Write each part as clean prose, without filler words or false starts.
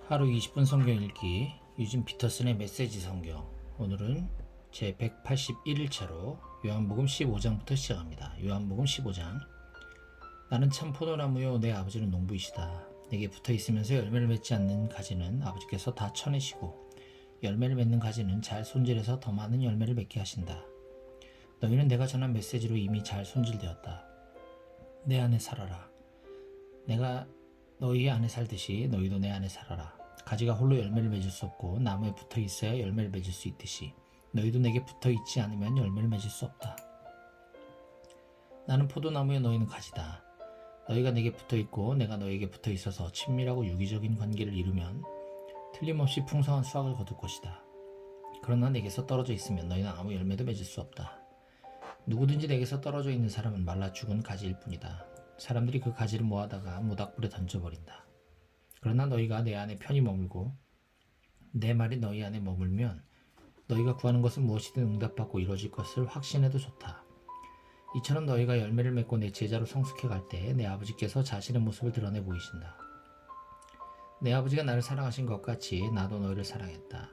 하루 20분 성경 읽기 유진 피터슨의 메시지 성경. 오늘은 제 181일차로 요한복음 15장부터 시작합니다. 요한복음 15장. 나는 참 포도나무요 내 아버지는 농부이시다. 내게 붙어 있으면서 열매를 맺지 않는 가지는 아버지께서 다 쳐내시고 열매를 맺는 가지는 잘 손질해서 더 많은 열매를 맺게 하신다. 너희는 내가 전한 메시지로 이미 잘 손질되었다. 내 안에 살아라. 내가 너희 안에 살듯이 너희도 내 안에 살아라. 가지가 홀로 열매를 맺을 수 없고 나무에 붙어 있어야 열매를 맺을 수 있듯이 너희도 내게 붙어 있지 않으면 열매를 맺을 수 없다. 나는 포도나무에 너희는 가지다. 너희가 내게 붙어 있고 내가 너희에게 붙어 있어서 친밀하고 유기적인 관계를 이루면 틀림없이 풍성한 수확을 거둘 것이다. 그러나 내게서 떨어져 있으면 너희는 아무 열매도 맺을 수 없다. 누구든지 내게서 떨어져 있는 사람은 말라 죽은 가지일 뿐이다. 사람들이 그 가지를 모아다가 모닥불에 던져버린다. 그러나 너희가 내 안에 편히 머물고 내 말이 너희 안에 머물면 너희가 구하는 것은 무엇이든 응답받고 이루어질 것을 확신해도 좋다. 이처럼 너희가 열매를 맺고 내 제자로 성숙해 갈 때 내 아버지께서 자신의 모습을 드러내 보이신다. 내 아버지가 나를 사랑하신 것 같이 나도 너희를 사랑했다.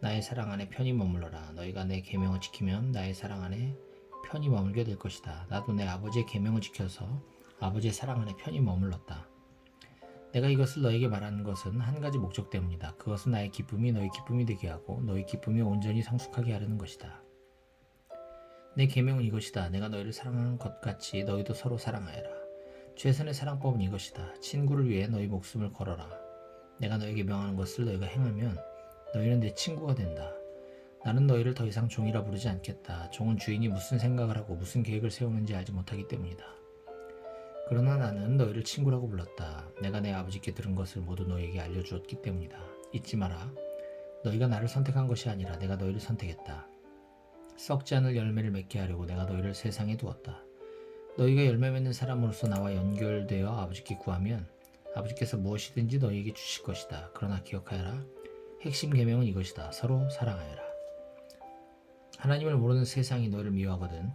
나의 사랑 안에 편히 머물러라. 너희가 내 계명을 지키면 나의 사랑 안에 편히 머물게 될 것이다. 나도 내 아버지의 계명을 지켜서 아버지의 사랑 안에 편히 머물렀다. 내가 이것을 너에게 말하는 것은 한 가지 목적 때문이다. 그것은 나의 기쁨이 너희 기쁨이 되게 하고 너희 기쁨이 온전히 성숙하게 하려는 것이다. 내 계명은 이것이다. 내가 너희를 사랑하는 것 같이 너희도 서로 사랑하여라. 최선의 사랑법은 이것이다. 친구를 위해 너희 목숨을 걸어라. 내가 너에게 명하는 것을 너희가 행하면 너희는 내 친구가 된다. 나는 너희를 더 이상 종이라 부르지 않겠다. 종은 주인이 무슨 생각을 하고 무슨 계획을 세우는지 알지 못하기 때문이다. 그러나 나는 너희를 친구라고 불렀다. 내가 내 아버지께 들은 것을 모두 너희에게 알려주었기 때문이다. 잊지 마라. 너희가 나를 선택한 것이 아니라 내가 너희를 선택했다. 썩지 않을 열매를 맺게 하려고 내가 너희를 세상에 두었다. 너희가 열매 맺는 사람으로서 나와 연결되어 아버지께 구하면 아버지께서 무엇이든지 너희에게 주실 것이다. 그러나 기억하여라. 핵심 계명은 이것이다. 서로 사랑하여라. 하나님을 모르는 세상이 너희를 미워하거든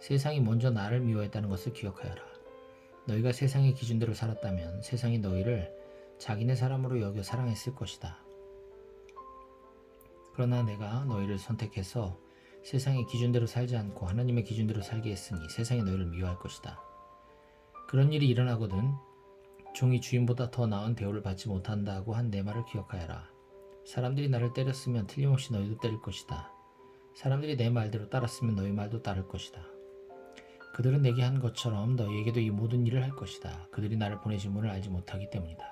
세상이 먼저 나를 미워했다는 것을 기억하여라. 너희가 세상의 기준대로 살았다면 세상이 너희를 자기네 사람으로 여겨 사랑했을 것이다. 그러나 내가 너희를 선택해서 세상의 기준대로 살지 않고 하나님의 기준대로 살게 했으니 세상이 너희를 미워할 것이다. 그런 일이 일어나거든 종이 주인보다 더 나은 대우를 받지 못한다고 한 내 말을 기억하여라. 사람들이 나를 때렸으면 틀림없이 너희도 때릴 것이다. 사람들이 내 말대로 따랐으면 너희 말도 따를 것이다. 그들은 내게 한 것처럼 너희에게도 이 모든 일을 할 것이다. 그들이 나를 보내신 분을 알지 못하기 때문이다.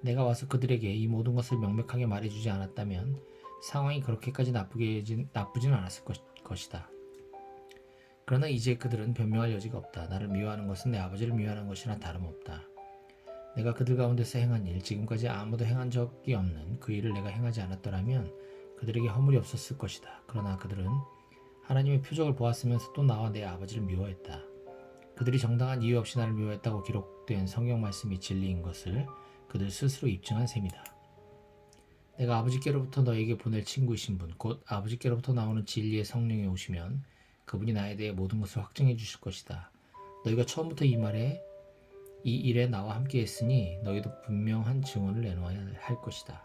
내가 와서 그들에게 이 모든 것을 명백하게 말해주지 않았다면 상황이 그렇게까지 나쁘진 않았을 것이다. 그러나 이제 그들은 변명할 여지가 없다. 나를 미워하는 것은 내 아버지를 미워하는 것이나 다름없다. 내가 그들 가운데서 행한 일, 지금까지 아무도 행한 적이 없는 그 일을 내가 행하지 않았더라면 그들에게 허물이 없었을 것이다. 그러나 그들은 하나님의 표적을 보았으면서 또 나와 내 아버지를 미워했다. 그들이 정당한 이유 없이 나를 미워했다고 기록된 성경 말씀이 진리인 것을 그들 스스로 입증한 셈이다. 내가 아버지께로부터 너에게 보낼 친구이신 분, 곧 아버지께로부터 나오는 진리의 성령이 오시면 그분이 나에 대해 모든 것을 확증해 주실 것이다. 너희가 처음부터 이 일에 나와 함께 했으니 너희도 분명한 증언을 내놓아야 할 것이다.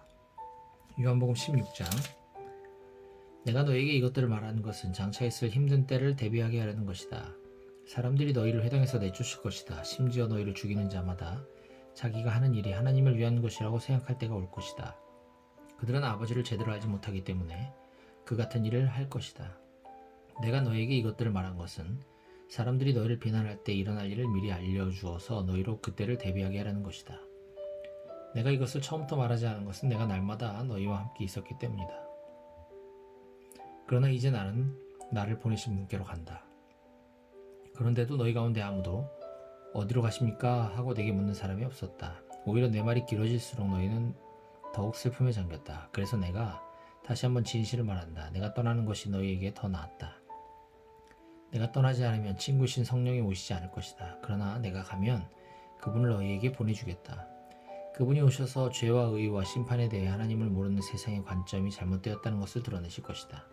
요한복음 16장. 내가 너에게 이것들을 말하는 것은 장차 있을 힘든 때를 대비하게 하려는 것이다. 사람들이 너희를 회당에서 내쫓을 것이다. 심지어 너희를 죽이는 자마다 자기가 하는 일이 하나님을 위한 것이라고 생각할 때가 올 것이다. 그들은 아버지를 제대로 알지 못하기 때문에 그 같은 일을 할 것이다. 내가 너에게 이것들을 말한 것은 사람들이 너희를 비난할 때 일어날 일을 미리 알려주어서 너희로 그때를 대비하게 하려는 것이다. 내가 이것을 처음부터 말하지 않은 것은 내가 날마다 너희와 함께 있었기 때문이다. 그러나 이제 나는 나를 보내신 분께로 간다. 그런데도 너희 가운데 아무도 어디로 가십니까? 하고 내게 묻는 사람이 없었다. 오히려 내 말이 길어질수록 너희는 더욱 슬픔에 잠겼다. 그래서 내가 다시 한번 진실을 말한다. 내가 떠나는 것이 너희에게 더 나았다. 내가 떠나지 않으면 친구신 성령이 오시지 않을 것이다. 그러나 내가 가면 그분을 너희에게 보내주겠다. 그분이 오셔서 죄와 의와 심판에 대해 하나님을 모르는 세상의 관점이 잘못되었다는 것을 드러내실 것이다.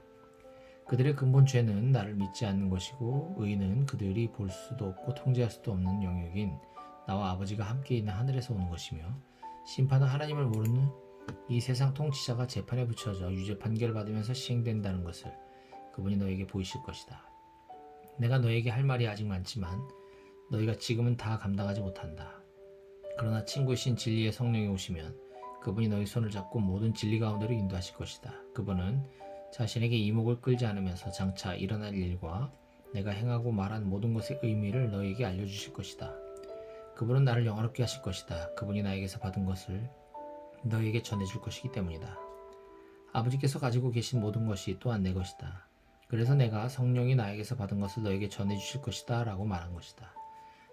그들의 근본 죄는 나를 믿지 않는 것이고 의는 그들이 볼 수도 없고 통제할 수도 없는 영역인 나와 아버지가 함께 있는 하늘에서 오는 것이며 심판은 하나님을 모르는 이 세상 통치자가 재판에 붙여져 유죄 판결을 받으면서 시행된다는 것을 그분이 너에게 보이실 것이다. 내가 너에게 할 말이 아직 많지만 너희가 지금은 다 감당하지 못한다. 그러나 친구이신 진리의 성령이 오시면 그분이 너희 손을 잡고 모든 진리 가운데로 인도하실 것이다. 그분은 자신에게 이목을 끌지 않으면서 장차 일어날 일과 내가 행하고 말한 모든 것의 의미를 너희에게 알려주실 것이다. 그분은 나를 영화롭게 하실 것이다. 그분이 나에게서 받은 것을 너희에게 전해줄 것이기 때문이다. 아버지께서 가지고 계신 모든 것이 또한 내 것이다. 그래서 내가 성령이 나에게서 받은 것을 너에게 전해주실 것이다 라고 말한 것이다.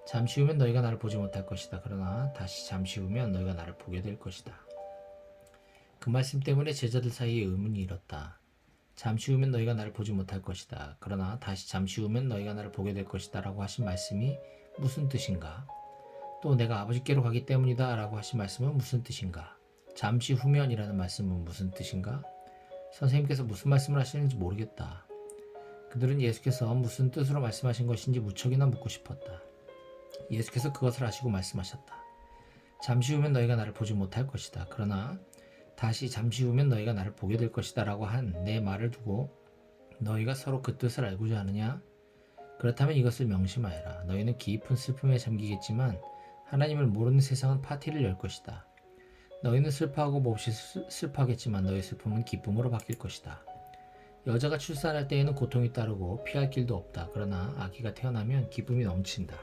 잠시 후면 너희가 나를 보지 못할 것이다. 그러나 다시 잠시 후면 너희가 나를 보게 될 것이다. 그 말씀 때문에 제자들 사이에 의문이 일었다. 잠시 후면 너희가 나를 보지 못할 것이다. 그러나 다시 잠시 후면 너희가 나를 보게 될 것이다 라고 하신 말씀이 무슨 뜻인가? 또 내가 아버지께로 가기 때문이다 라고 하신 말씀은 무슨 뜻인가? 잠시 후면이라는 말씀은 무슨 뜻인가? 선생님께서 무슨 말씀을 하시는지 모르겠다. 그들은 예수께서 무슨 뜻으로 말씀하신 것인지 무척이나 묻고 싶었다. 예수께서 그것을 아시고 말씀하셨다. 잠시 후면 너희가 나를 보지 못할 것이다. 그러나 다시 잠시 후면 너희가 나를 보게 될 것이다 라고 한 내 말을 두고 너희가 서로 그 뜻을 알고자 하느냐? 그렇다면 이것을 명심하여라. 너희는 깊은 슬픔에 잠기겠지만 하나님을 모르는 세상은 파티를 열 것이다. 너희는 슬퍼하고 몹시 슬퍼하겠지만 너희 슬픔은 기쁨으로 바뀔 것이다. 여자가 출산할 때에는 고통이 따르고 피할 길도 없다. 그러나 아기가 태어나면 기쁨이 넘친다.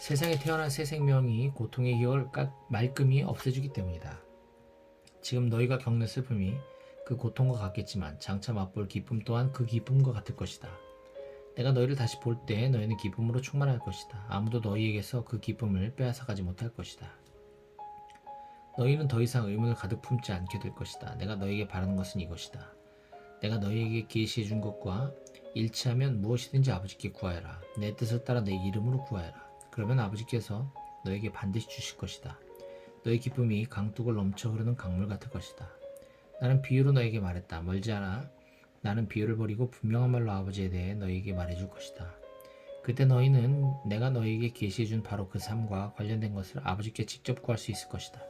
세상에 태어난 새 생명이 고통의 기억을 말끔히 없애주기 때문이다. 지금 너희가 겪는 슬픔이 그 고통과 같겠지만 장차 맛볼 기쁨 또한 그 기쁨과 같을 것이다. 내가 너희를 다시 볼 때 너희는 기쁨으로 충만할 것이다. 아무도 너희에게서 그 기쁨을 빼앗아가지 못할 것이다. 너희는 더 이상 의문을 가득 품지 않게 될 것이다. 내가 너희에게 바라는 것은 이것이다. 내가 너희에게 계시해 준 것과 일치하면 무엇이든지 아버지께 구하여라. 내 뜻을 따라 내 이름으로 구하여라. 그러면 아버지께서 너에게 반드시 주실 것이다. 너의 기쁨이 강둑을 넘쳐 흐르는 강물 같을 것이다. 나는 비유로 너에게 말했다. 멀지 않아 나는 비유를 버리고 분명한 말로 아버지에 대해 너에게 말해줄 것이다. 그때 너희는 내가 너에게 계시해준 바로 그 삶과 관련된 것을 아버지께 직접 구할 수 있을 것이다.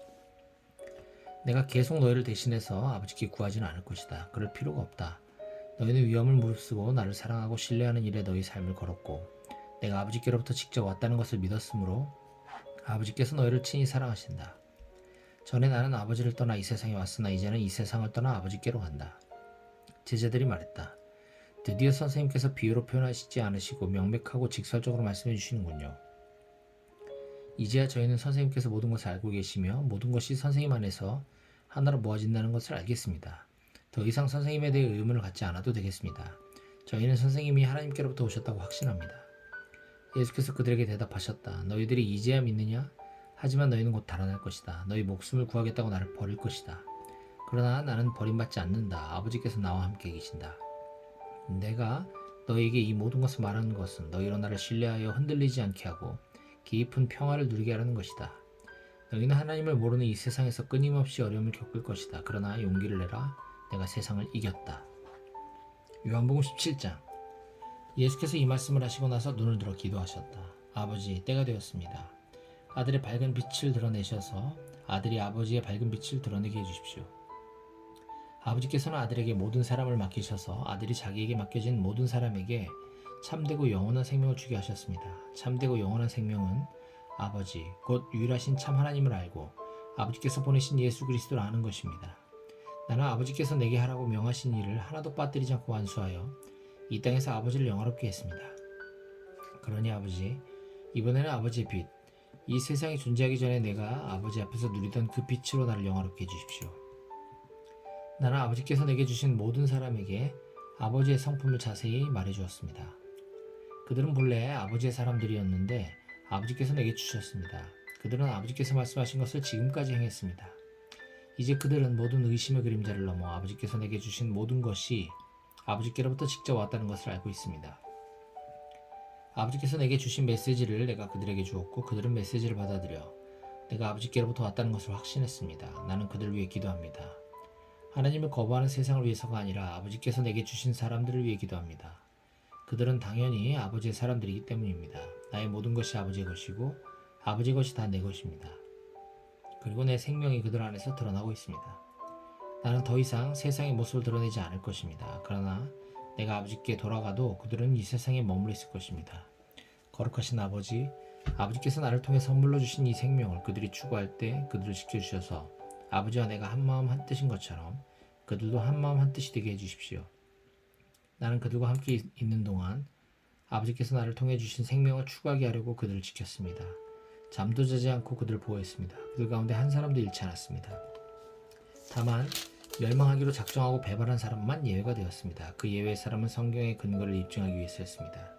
내가 계속 너희를 대신해서 아버지께 구하지는 않을 것이다. 그럴 필요가 없다. 너희는 위험을 무릅쓰고 나를 사랑하고 신뢰하는 일에 너희 삶을 걸었고 내가 아버지께로부터 직접 왔다는 것을 믿었으므로 아버지께서 너희를 친히 사랑하신다. 전에 나는 아버지를 떠나 이 세상에 왔으나 이제는 이 세상을 떠나 아버지께로 간다. 제자들이 말했다. 드디어 선생님께서 비유로 표현하시지 않으시고 명백하고 직설적으로 말씀해 주시는군요. 이제야 저희는 선생님께서 모든 것을 알고 계시며 모든 것이 선생님 안에서 하나로 모아진다는 것을 알겠습니다. 더 이상 선생님에 대해 의문을 갖지 않아도 되겠습니다. 저희는 선생님이 하나님께로부터 오셨다고 확신합니다. 예수께서 그들에게 대답하셨다. 너희들이 이제야 믿느냐? 하지만 너희는 곧 달아날 것이다. 너희 목숨을 구하겠다고 나를 버릴 것이다. 그러나 나는 버림받지 않는다. 아버지께서 나와 함께 계신다. 내가 너희에게 이 모든 것을 말하는 것은 너희로 나를 신뢰하여 흔들리지 않게 하고 깊은 평화를 누리게 하려는 것이다. 너희는 하나님을 모르는 이 세상에서 끊임없이 어려움을 겪을 것이다. 그러나 용기를 내라. 내가 세상을 이겼다. 요한복음 17장. 예수께서 이 말씀을 하시고 나서 눈을 들어 기도하셨다. 아버지, 때가 되었습니다. 아들의 밝은 빛을 드러내셔서 아들이 아버지의 밝은 빛을 드러내게 해주십시오. 아버지께서는 아들에게 모든 사람을 맡기셔서 아들이 자기에게 맡겨진 모든 사람에게 참되고 영원한 생명을 주게 하셨습니다. 참되고 영원한 생명은 아버지, 곧 유일하신 참 하나님을 알고 아버지께서 보내신 예수 그리스도를 아는 것입니다. 나는 아버지께서 내게 하라고 명하신 일을 하나도 빠뜨리지 않고 완수하여 이 땅에서 아버지를 영화롭게 했습니다. 그러니 아버지, 이번에는 아버지의 빛, 이 세상이 존재하기 전에 내가 아버지 앞에서 누리던 그 빛으로 나를 영화롭게 해주십시오. 나는 아버지께서 내게 주신 모든 사람에게 아버지의 성품을 자세히 말해주었습니다. 그들은 본래 아버지의 사람들이었는데 아버지께서 내게 주셨습니다. 그들은 아버지께서 말씀하신 것을 지금까지 행했습니다. 이제 그들은 모든 의심의 그림자를 넘어 아버지께서 내게 주신 모든 것이 아버지께로부터 직접 왔다는 것을 알고 있습니다. 아버지께서 내게 주신 메시지를 내가 그들에게 주었고 그들은 메시지를 받아들여 내가 아버지께로부터 왔다는 것을 확신했습니다. 나는 그들을 위해 기도합니다. 하나님을 거부하는 세상을 위해서가 아니라 아버지께서 내게 주신 사람들을 위해 기도합니다. 그들은 당연히 아버지의 사람들이기 때문입니다. 나의 모든 것이 아버지의 것이고 아버지의 것이 다 내 것입니다. 그리고 내 생명이 그들 안에서 드러나고 있습니다. 나는 더 이상 세상의 모습을 드러내지 않을 것입니다. 그러나 내가 아버지께 돌아가도 그들은 이 세상에 머물러 있을 것입니다. 거룩하신 아버지, 아버지께서 나를 통해 선물로 주신 이 생명을 그들이 추구할 때 그들을 지켜주셔서 아버지와 내가 한마음 한뜻인 것처럼 그들도 한마음 한뜻이 되게 해주십시오. 나는 그들과 함께 있는 동안 아버지께서 나를 통해 주신 생명을 추구하게 하려고 그들을 지켰습니다. 잠도 자지 않고 그들을 보호했습니다. 그들 가운데 한 사람도 잃지 않았습니다. 다만 멸망하기로 작정하고 배반한 사람만 예외가 되었습니다. 그 예외의 사람은 성경의 근거를 입증하기 위해서였습니다.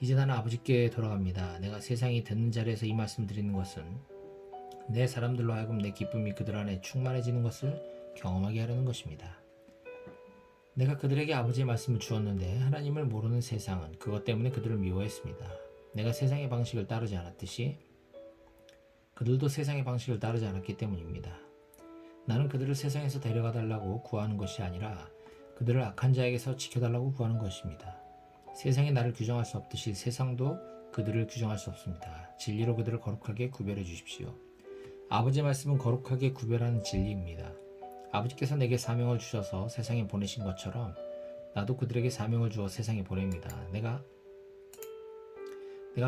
이제 나는 아버지께 돌아갑니다. 내가 세상이 듣는 자리에서 이 말씀을 드리는 것은 내 사람들로 하여금 내 기쁨이 그들 안에 충만해지는 것을 경험하게 하려는 것입니다. 내가 그들에게 아버지의 말씀을 주었는데 하나님을 모르는 세상은 그것 때문에 그들을 미워했습니다. 내가 세상의 방식을 따르지 않았듯이 그들도 세상의 방식을 따르지 않았기 때문입니다. 나는 그들을 세상에서 데려가 달라고 구하는 것이 아니라 그들을 악한 자에게서 지켜달라고 구하는 것입니다. 세상이 나를 규정할 수 없듯이 세상도 그들을 규정할 수 없습니다. 진리로 그들을 거룩하게 구별해 주십시오. 아버지의 말씀은 거룩하게 구별하는 진리입니다. 아버지께서 내게 사명을 주셔서 세상에 보내신 것처럼 나도 그들에게 사명을 주어 세상에 보냅니다. 내가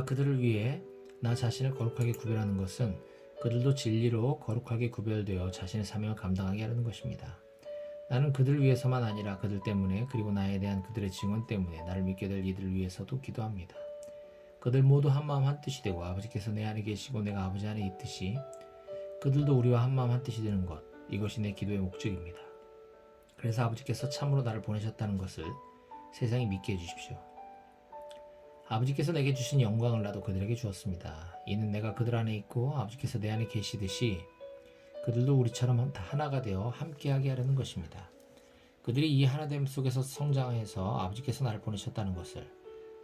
그들을 위해 나 자신을 거룩하게 구별하는 것은 그들도 진리로 거룩하게 구별되어 자신의 사명을 감당하게 하려는 것입니다. 나는 그들을 위해서만 아니라 그들 때문에 그리고 나에 대한 그들의 증언 때문에 나를 믿게 될 이들을 위해서도 기도합니다. 그들 모두 한마음 한뜻이 되고 아버지께서 내 안에 계시고 내가 아버지 안에 있듯이 그들도 우리와 한마음 한뜻이 되는 것, 이것이 내 기도의 목적입니다. 그래서 아버지께서 참으로 나를 보내셨다는 것을 세상이 믿게 해주십시오. 아버지께서 내게 주신 영광을 나도 그들에게 주었습니다. 이는 내가 그들 안에 있고 아버지께서 내 안에 계시듯이 그들도 우리처럼 다 하나가 되어 함께하게 하려는 것입니다. 그들이 이 하나됨 속에서 성장해서 아버지께서 나를 보내셨다는 것을,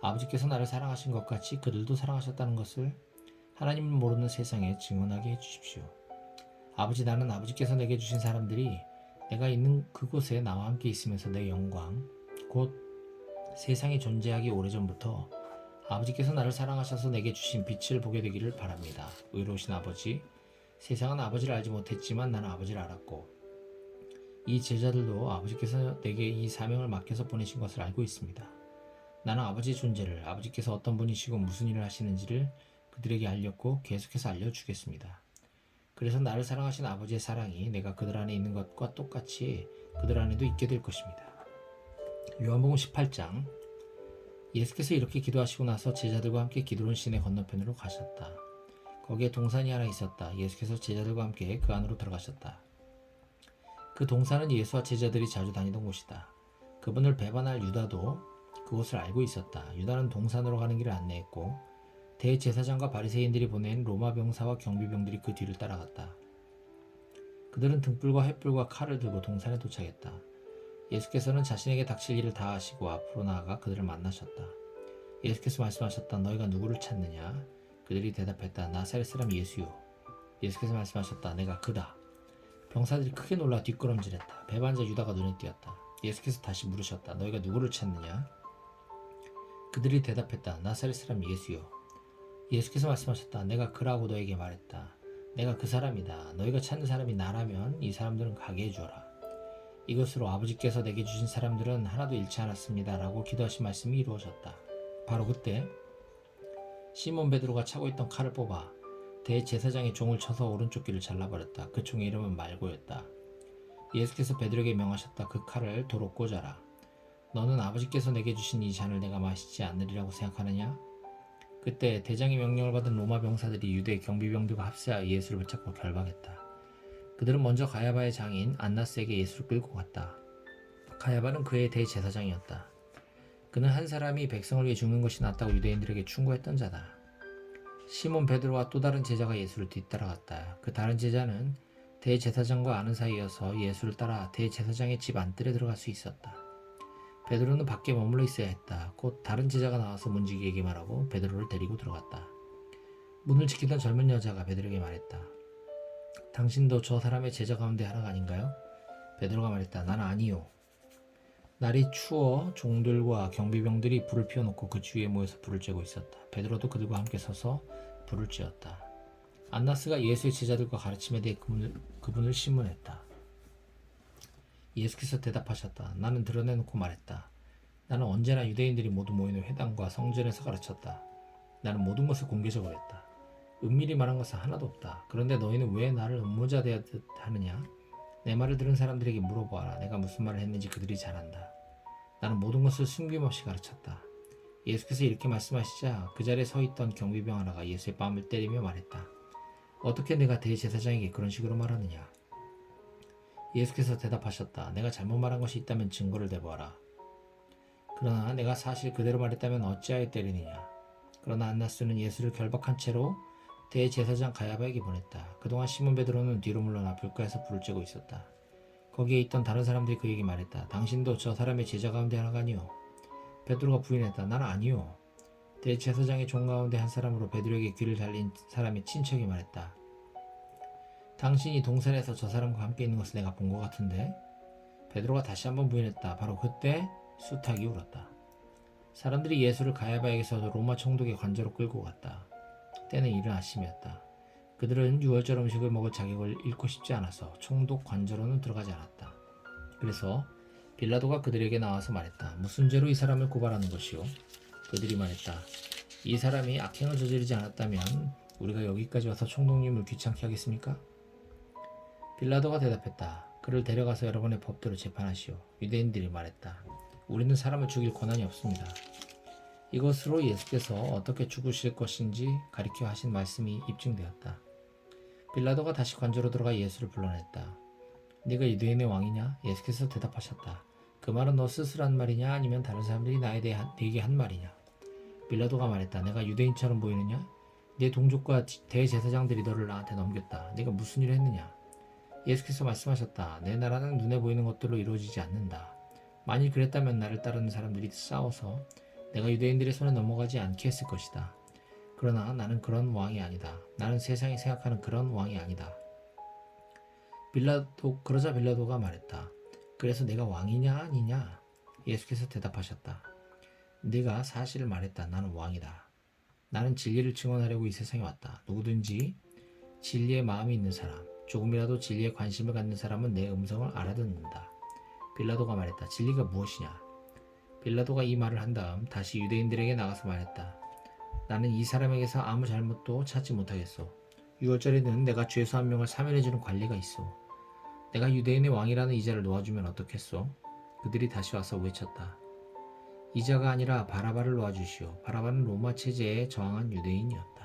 아버지께서 나를 사랑하신 것 같이 그들도 사랑하셨다는 것을 하나님을 모르는 세상에 증언하게 해주십시오. 아버지, 나는 아버지께서 내게 주신 사람들이 내가 있는 그곳에 나와 함께 있으면서 내 영광, 곧 세상이 존재하기 오래전부터 아버지께서 나를 사랑하셔서 내게 주신 빛을 보게 되기를 바랍니다. 의로우신 아버지, 세상은 아버지를 알지 못했지만 나는 아버지를 알았고 이 제자들도 아버지께서 내게 이 사명을 맡겨서 보내신 것을 알고 있습니다. 나는 아버지의 존재를, 아버지께서 어떤 분이시고 무슨 일을 하시는지를 그들에게 알렸고 계속해서 알려주겠습니다. 그래서 나를 사랑하신 아버지의 사랑이 내가 그들 안에 있는 것과 똑같이 그들 안에도 있게 될 것입니다. 요한복음 18장. 예수께서 이렇게 기도하시고 나서 제자들과 함께 기드론 시내 건너편으로 가셨다. 거기에 동산이 하나 있었다. 예수께서 제자들과 함께 그 안으로 들어가셨다. 그 동산은 예수와 제자들이 자주 다니던 곳이다. 그분을 배반할 유다도 그곳을 알고 있었다. 유다는 동산으로 가는 길을 안내했고 대제사장과 바리새인들이 보낸 로마 병사와 경비병들이 그 뒤를 따라갔다. 그들은 등불과 횃불과 칼을 들고 동산에 도착했다. 예수께서는 자신에게 닥칠 일을 다 하시고 앞으로 나아가 그들을 만나셨다. 예수께서 말씀하셨다. 너희가 누구를 찾느냐? 그들이 대답했다. 나사렛 사람 예수요. 예수께서 말씀하셨다. 내가 그다. 병사들이 크게 놀라 뒷걸음질했다. 배반자 유다가 눈에 띄었다. 예수께서 다시 물으셨다. 너희가 누구를 찾느냐? 그들이 대답했다. 나사렛 사람 예수요. 예수께서 말씀하셨다. 내가 그라고 너에게 말했다. 내가 그 사람이다. 너희가 찾는 사람이 나라면 이 사람들은 가게 해주어라. 이것으로 아버지께서 내게 주신 사람들은 하나도 잃지 않았습니다. 라고 기도하신 말씀이 이루어졌다. 바로 그때 시몬 베드로가 차고 있던 칼을 뽑아 대제사장의 종을 쳐서 오른쪽 귀를 잘라버렸다. 그 종의 이름은 말고였다. 예수께서 베드로에게 명하셨다. 그 칼을 도로 꽂아라. 너는 아버지께서 내게 주신 이 잔을 내가 마시지 않으리라고 생각하느냐? 그때 대장의 명령을 받은 로마 병사들이 유대 경비병들과 합세하여 예수를 붙잡고 결박했다. 그들은 먼저 가야바의 장인 안나스에게 예수를 끌고 갔다. 가야바는 그의 대제사장이었다. 그는 한 사람이 백성을 위해 죽는 것이 낫다고 유대인들에게 충고했던 자다. 시몬 베드로와 또 다른 제자가 예수를 뒤따라갔다. 그 다른 제자는 대제사장과 아는 사이여서 예수를 따라 대제사장의 집 안뜰에 들어갈 수 있었다. 베드로는 밖에 머물러 있어야 했다. 곧 다른 제자가 나와서 문지기에게 말하고 베드로를 데리고 들어갔다. 문을 지키던 젊은 여자가 베드로에게 말했다. 당신도 저 사람의 제자 가운데 하나가 아닌가요? 베드로가 말했다. 나는 아니요. 날이 추워 종들과 경비병들이 불을 피워놓고 그 주위에 모여서 불을 쬐고 있었다. 베드로도 그들과 함께 서서 불을 쬐었다. 안나스가 예수의 제자들과 가르침에 대해 그분을 신문했다. 예수께서 대답하셨다. 나는 드러내놓고 말했다. 나는 언제나 유대인들이 모두 모이는 회당과 성전에서 가르쳤다. 나는 모든 것을 공개적으로 했다. 은밀히 말한 것은 하나도 없다. 그런데 너희는 왜 나를 음모자 되었듯 하느냐? 내 말을 들은 사람들에게 물어보아라. 내가 무슨 말을 했는지 그들이 잘 안다. 나는 모든 것을 숨김없이 가르쳤다. 예수께서 이렇게 말씀하시자 그 자리에 서 있던 경비병 하나가 예수의 뺨을 때리며 말했다. 어떻게 내가 대제사장에게 그런 식으로 말하느냐? 예수께서 대답하셨다. 내가 잘못 말한 것이 있다면 증거를 대보아라. 그러나 내가 사실 그대로 말했다면 어찌하여 때리느냐? 그러나 안나스는 예수를 결박한 채로 대제사장 가야바에게 보냈다. 그동안 시몬 베드로는 뒤로 물러나 불가에서 불을 쬐고 있었다. 거기에 있던 다른 사람들이 그에게 말했다. 당신도 저 사람의 제자 가운데 하나가 아니오? 베드로가 부인했다. 나는 아니오. 대제사장의 종 가운데 한 사람으로 베드로에게 귀를 달린 사람의 친척이 말했다. 당신이 동산에서 저 사람과 함께 있는 것을 내가 본 것 같은데? 베드로가 다시 한번 부인했다. 바로 그때 수탉이 울었다. 사람들이 예수를 가야바에게서 로마 총독의 관저로 끌고 갔다. 때는 이른 아침이었다. 그들은 유월절 음식을 먹을 자격을 잃고 싶지 않아서 총독 관저로는 들어가지 않았다. 그래서 빌라도가 그들에게 나와서 말했다. 무슨 죄로 이 사람을 고발하는 것이오? 그들이 말했다. 이 사람이 악행을 저지르지 않았다면 우리가 여기까지 와서 총독님을 귀찮게 하겠습니까? 빌라도가 대답했다. 그를 데려가서 여러분의 법대로 재판하시오. 유대인들이 말했다. 우리는 사람을 죽일 권한이 없습니다. 이것으로 예수께서 어떻게 죽으실 것인지 가리켜 하신 말씀이 입증되었다. 빌라도가 다시 관저로 들어가 예수를 불러냈다. 네가 유대인의 왕이냐? 예수께서 대답하셨다. 그 말은 너 스스로 한 말이냐? 아니면 다른 사람들이 나에 대해 네게 한 말이냐? 빌라도가 말했다. 내가 유대인처럼 보이느냐? 네 동족과 대제사장들이 너를 나한테 넘겼다. 네가 무슨 일을 했느냐? 예수께서 말씀하셨다. 내 나라는 눈에 보이는 것들로 이루어지지 않는다. 만일 그랬다면 나를 따르는 사람들이 싸워서 내가 유대인들의 손에 넘어가지 않게 했을 것이다. 그러나 나는 그런 왕이 아니다. 나는 세상이 생각하는 그런 왕이 아니다. 그러자 빌라도가 말했다. 그래서 내가 왕이냐 아니냐? 예수께서 대답하셨다. 네가 사실을 말했다. 나는 왕이다. 나는 진리를 증언하려고 이 세상에 왔다. 누구든지 진리의 마음이 있는 사람, 조금이라도 진리에 관심을 갖는 사람은 내 음성을 알아듣는다. 빌라도가 말했다. 진리가 무엇이냐? 빌라도가 이 말을 한 다음 다시 유대인들에게 나가서 말했다. 나는 이 사람에게서 아무 잘못도 찾지 못하겠소. 유월절에는 내가 죄수 한 명을 사면해주는 관리가 있소. 내가 유대인의 왕이라는 이자를 놓아주면 어떻겠소? 그들이 다시 와서 외쳤다. 이자가 아니라 바라바를 놓아주시오. 바라바는 로마 체제에 저항한 유대인이었다.